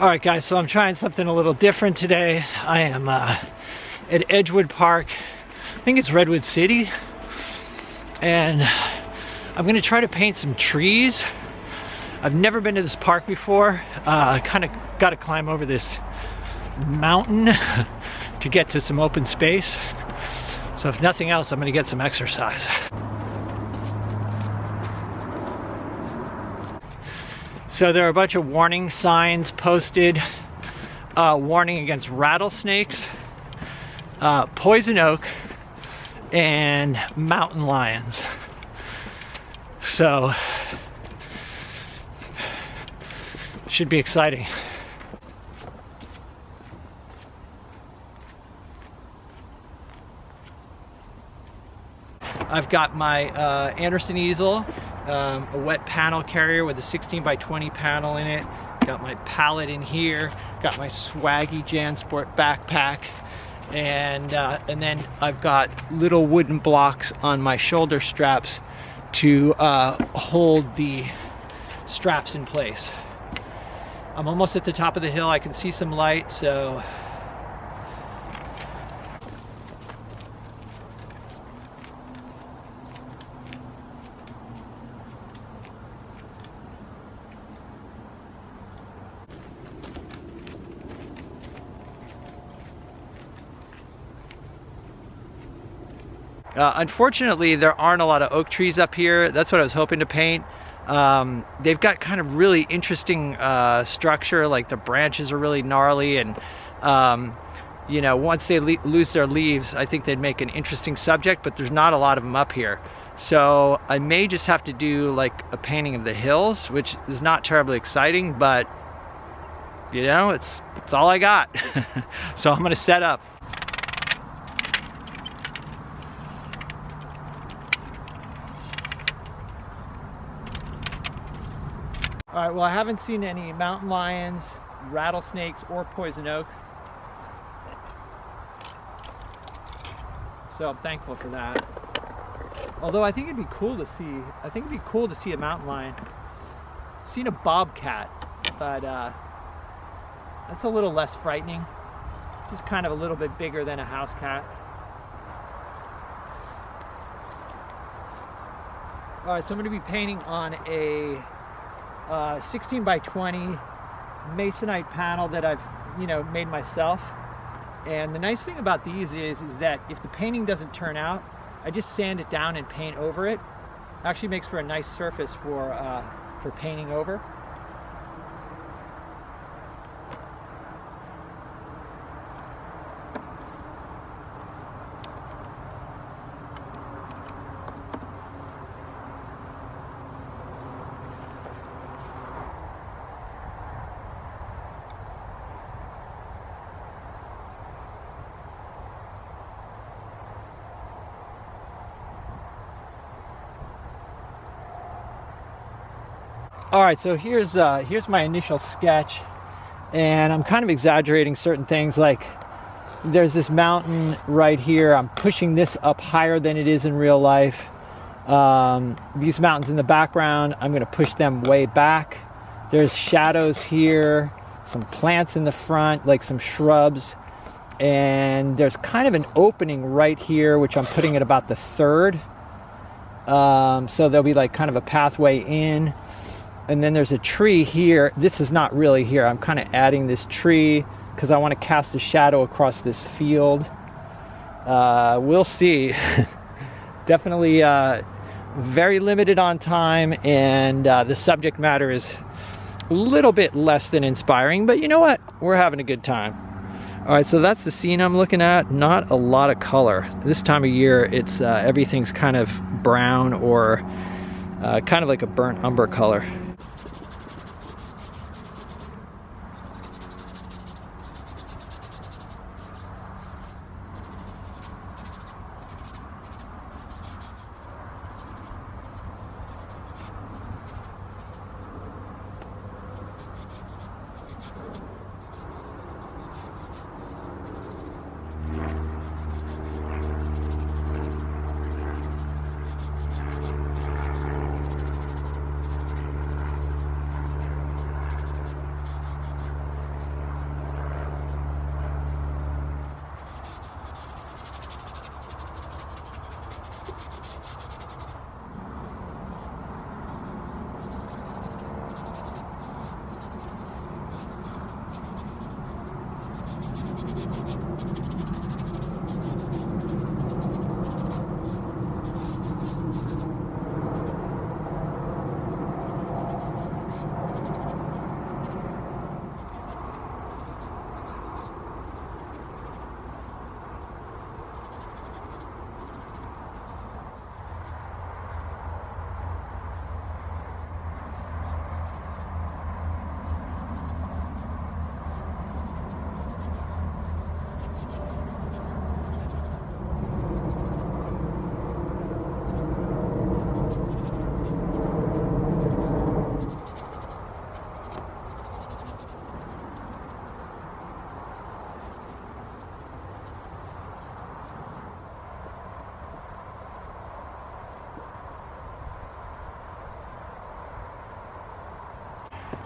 Alright guys, so I'm trying something a little different today. I am at Edgewood Park. I think it's Redwood City. And I'm going to try to paint some trees. I've never been to this park before. I kind of got to climb over this mountain to get to some open space. So if nothing else, I'm going to get some exercise. So there are a bunch of warning signs posted, warning against rattlesnakes, poison oak, and mountain lions. So, should be exciting. I've got my Anderson easel, a wet panel carrier with a 16x20 panel in it. Got my palette in here. Got my swaggy JanSport backpack, and then I've got little wooden blocks on my shoulder straps to hold the straps in place. I'm almost at the top of the hill. I can see some light, so unfortunately, there aren't a lot of oak trees up here. That's what I was hoping to paint. They've got kind of really interesting structure, like the branches are really gnarly, and you know, once they lose their leaves, I think they'd make an interesting subject, but there's not a lot of them up here. So I may just have to do like a painting of the hills, which is not terribly exciting, but you know, it's all I got. So I'm gonna set up. All right, well, I haven't seen any mountain lions, rattlesnakes, or poison oak. So I'm thankful for that. Although I think it'd be cool to see, a mountain lion. I've seen a bobcat, but that's a little less frightening. Just kind of a little bit bigger than a house cat. All right, so I'm gonna be painting on a 16x20 masonite panel that I've made myself. And the nice thing about these is that if the painting doesn't turn out, I just sand it down and paint over it. Actually makes for a nice surface for painting over. All right, so here's my initial sketch, and I'm kind of exaggerating certain things. Like there's this mountain right here. I'm pushing this up higher than it is in real life. These mountains in the background, I'm gonna push them way back. There's shadows here, some plants in the front, like some shrubs, and there's kind of an opening right here, which I'm putting at about the third. So there'll be like kind of a pathway in. And then there's a tree here. This is not really here. I'm kind of adding this tree because I want to cast a shadow across this field. We'll see. Definitely very limited on time, and the subject matter is a little bit less than inspiring, but you know what? We're having a good time. All right, so that's the scene I'm looking at. Not a lot of color. This time of year, it's everything's kind of brown or kind of like a burnt umber color.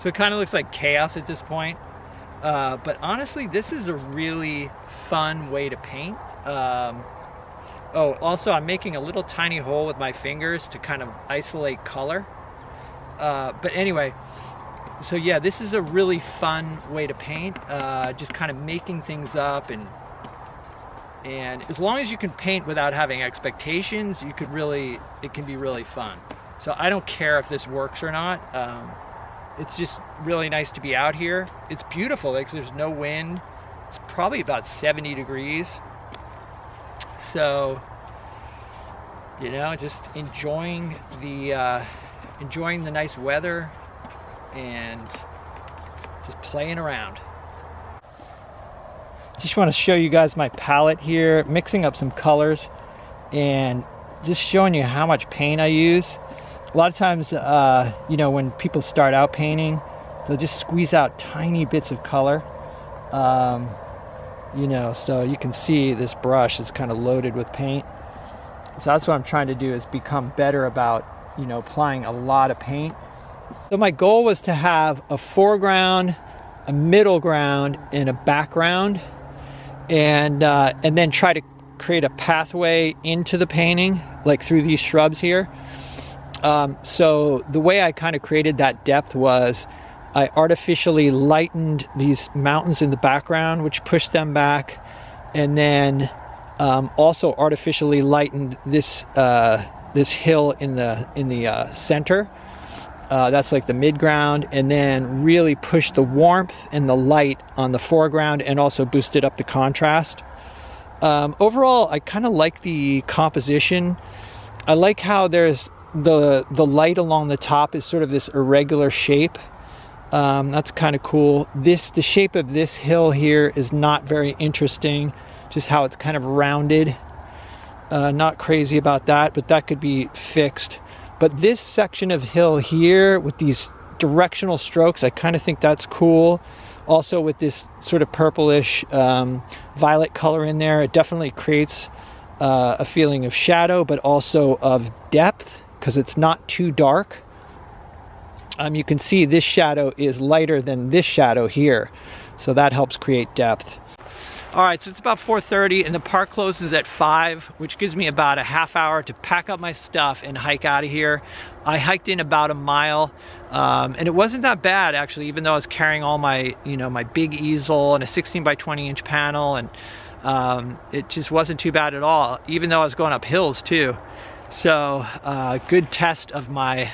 So it kind of looks like chaos at this point. But honestly, this is a really fun way to paint. Oh, also I'm making a little tiny hole with my fingers to kind of isolate color. But anyway, so yeah, this is a really fun way to paint. Just kind of making things up, and as long as you can paint without having expectations, it can be really fun. So I don't care if this works or not. It's just really nice to be out here. It's beautiful, like there's no wind. It's probably about 70 degrees. So, you know, just enjoying the nice weather and just playing around. Just want to show you guys my palette here, mixing up some colors and just showing you how much paint I use. A lot of times, you know, when people start out painting, they'll just squeeze out tiny bits of color. You know, so you can see this brush is kind of loaded with paint. So that's what I'm trying to do, is become better about, you know, applying a lot of paint. So my goal was to have a foreground, a middle ground, and a background, and then try to create a pathway into the painting, like through these shrubs here. So the way I kind of created that depth was I artificially lightened these mountains in the background, which pushed them back, and then also artificially lightened this this hill in the center. That's like the midground, and then really pushed the warmth and the light on the foreground, and also boosted up the contrast. Overall, I kind of like the composition. I like how there's the light along the top is sort of this irregular shape. That's kind of cool. The shape of this hill here is not very interesting, just how it's kind of rounded. Not crazy about that, but that could be fixed. But this section of hill here with these directional strokes, I kind of think that's cool. Also with this sort of purplish violet color in there, it definitely creates a feeling of shadow, but also of depth, because it's not too dark. You can see this shadow is lighter than this shadow here, so that helps create depth. All right, so it's about 4:30 and the park closes at 5, which gives me about a half hour to pack up my stuff and hike out of here. I hiked in about a mile, and it wasn't that bad actually, even though I was carrying all my, you know, my big easel and a 16 by 20 inch panel, and it just wasn't too bad at all, even though I was going up hills too. So good test of my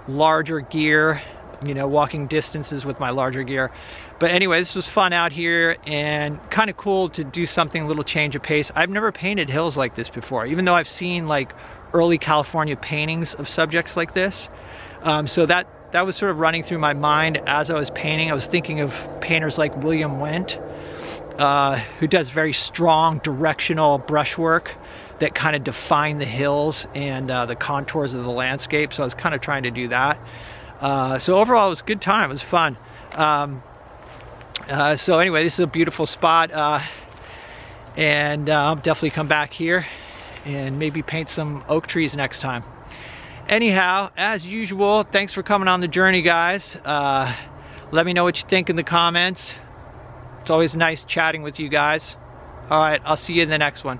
larger gear, you know, walking distances with my larger gear. But anyway, this was fun out here and kind of cool to do something, a little change of pace. I've never painted hills like this before, even though I've seen like early California paintings of subjects like this. So that was sort of running through my mind as I was painting. I was thinking of painters like William Wendt, who does very strong directional brushwork that kind of define the hills and the contours of the landscape. So I was kind of trying to do that. So overall, it was a good time. It was fun. So anyway, this is a beautiful spot, and I'll definitely come back here and maybe paint some oak trees next time. Anyhow, as usual, thanks for coming on the journey, guys. Let me know what you think in the comments. It's always nice chatting with you guys. All right, I'll see you in the next one.